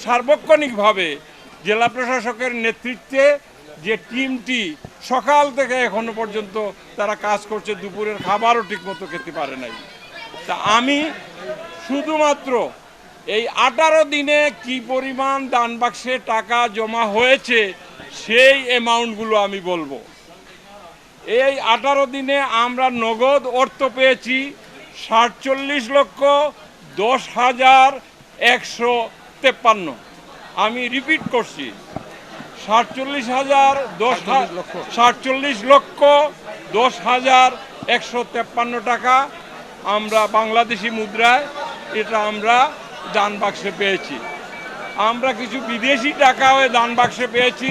সার্বক্ষণিকভাবে জেলা প্রশাসকের নেতৃত্বে যে টিমটি সকাল থেকে এখনো পর্যন্ত তারা কাজ করছে, দুপুরের খাবারও ঠিকমতো খেতে পারে নাই। তা আমি শুধুমাত্র এই 18 দিনে কি পরিমাণ দান বাক্সে টাকা জমা হয়েছে সেই অ্যামাউন্টগুলো আমি বলবো। এই 18 দিনে আমরা নগদ অর্থ পেয়েছি 47,10,153। আমি রিপিট করছি, 47,10,153 টাকা আমরা বাংলাদেশি মুদ্রায় এটা আমরা দান বাক্সে পেয়েছি। আমরা কিছু বিদেশি টাকাও দান বাক্সে পেয়েছি,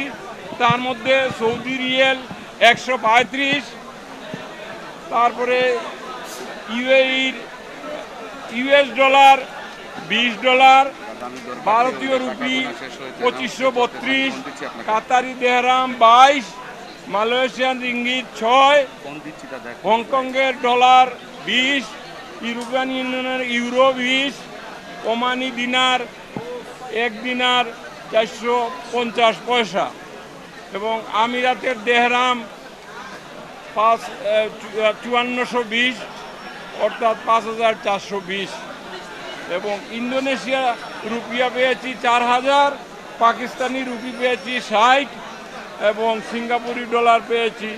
তার মধ্যে সৌদি রিয়েল 135, তারপরে ইউএস ডলার $20, ভারতীয় রুপি 2532, কাতারি দেহরাম 22, মালয়েশিয়ান রিঙ্গিত 6, হংকংয়ের ডলার 20, ইউরোপিয়ান ইউনিয়নের ইউরো 20, ওমানি দিনার 1 দিনার 450 পয়সা এবং আমিরাতের দেহরাম 5420 অর্থাৎ 5420 এবং ইন্দোনেশিয়া রুপিয়া পেয়েছি 4000, পাকিস্তানি রুপি পেয়েছি 60 এবং সিঙ্গাপুরি ডলার পেয়েছি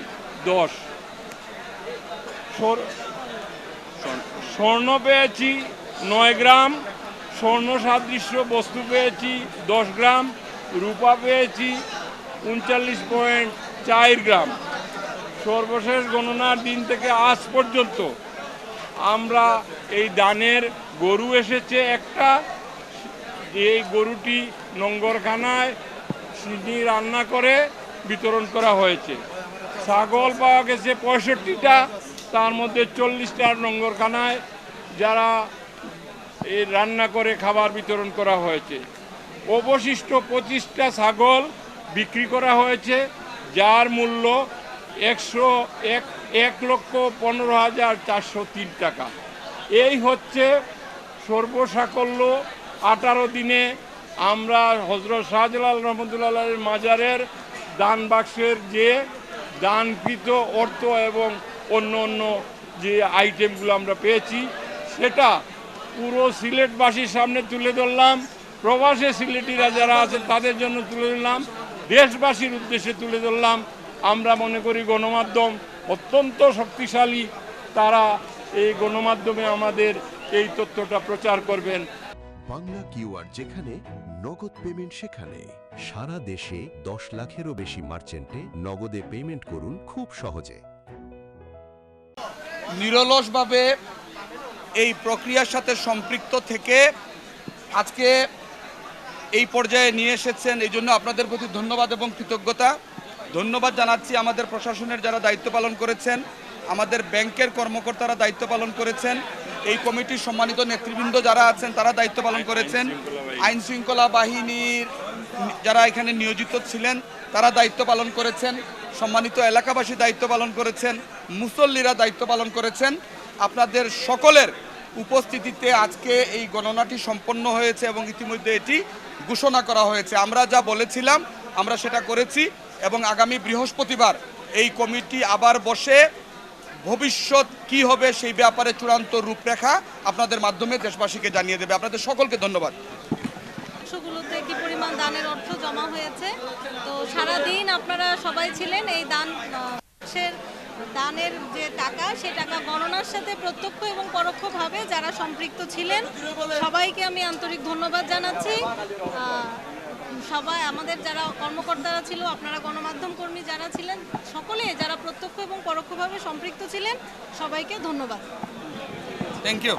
10। স্বর্ণ পেয়েছি 9 গ্রাম, স্বর্ণ সাদৃশ্য বস্তু পেয়েছি 10 গ্রাম, রূপা পেয়েছি 39.4 গ্রাম। সর্বশেষ গণনার দিন থেকে আজ পর্যন্ত আমরা এই দানের গরু এসেছে একটা, এই গরুটি নোংরখানায় সিনি রান্না করে বিতরণ করা হয়েছে। ছাগল পাওয়া গেছে 65টা, তার মধ্যে 40টা নোংরখানায় যারা এই রান্না করে খাবার বিতরণ করা হয়েছে। অবশিষ্ট 25টা ছাগল বিক্রি করা হয়েছে, যার মূল্য 1,15,403 টাকা। এই হচ্ছে সর্বসাকল্য 18 দিনে আমরা হযরত শাহজালাল রহমতুল্লাহের মাজারের দান বাক্সের যে দানকৃত অর্থ এবং অন্য অন্য যে আইটেমগুলো আমরা পেয়েছি সেটা পুরো সিলেটবাসীর সামনে তুলে ধরলাম। প্রবাসী সিলেটিরা যারা আছে তাদের জন্য তুলে ধরলাম, দেশবাসীর উদ্দেশ্যে তুলে ধরলাম। আমরা মনে করি গণমাধ্যম অত্যন্ত শক্তিশালী, তারা এই গণমাধ্যমে আমাদের এই তথ্যটা প্রচার করবেন। বাংলা কিউআর, যেখানে নগদ পেমেন্ট সেখানে। সারা দেশে 10 লাখেরও বেশি মার্চেন্টে নগদে পেমেন্ট করুন খুব সহজে। নিরলসভাবে এই প্রক্রিয়ার সাথে সম্পৃক্ত থেকে আজকে এই পর্যায়ে নিয়ে এসেছেন, এই জন্য আপনাদের প্রতি ধন্যবাদ এবং কৃতজ্ঞতা। ধন্যবাদ জানাচ্ছি আমাদের প্রশাসনের যারা দায়িত্ব পালন করেছেন, আমাদের ব্যাংকের কর্মকর্তারা দায়িত্ব পালন করেছেন, এই কমিটির সম্মানিত নেতৃবৃন্দ যারা আছেন তারা দায়িত্ব পালন করেছেন, আইন শৃঙ্খলা বাহিনীর যারা এখানে নিয়োজিত ছিলেন তারা দায়িত্ব পালন করেছেন, সম্মানিত এলাকাবাসী দায়িত্ব পালন করেছেন, মুসল্লিরা দায়িত্ব পালন করেছেন। আপনাদের সকলের উপস্থিতিতে আজকে এই গণনাটি সম্পন্ন হয়েছে এবং ইতিমধ্যে এটি ঘোষণা করা হয়েছে। আমরা যা বলেছিলাম আমরা সেটা করেছি এবং আগামী বৃহস্পতিবার এই কমিটি আবার বসে ভবিষ্যৎ কি হবে সেই ব্যাপারে চূড়ান্ত রূপরেখা আপনাদের মাধ্যমে দেশবাসীকে জানিয়ে দেবে। আপনাদের সকলকে ধন্যবাদ। বাক্সগুলোতে কি পরিমাণ দানের অর্থ জমা হয়েছে, তো সারাদিন আপনারা সবাই ছিলেন এই দানের যে টাকা, সেই টাকা গণনার সাথে প্রত্যক্ষ এবং পরোক্ষভাবে যারা সম্পৃক্ত ছিলেন সবাইকে আমি আন্তরিক ধন্যবাদ জানাচ্ছি। সবাই আমাদের যারা কর্মকর্তারা ছিল, আপনারা গণমাধ্যম কর্মী যারা ছিলেন, সকলে যারা প্রত্যক্ষ এবং পরোক্ষভাবে সম্পৃক্ত ছিলেন, সবাইকে ধন্যবাদ। Thank you.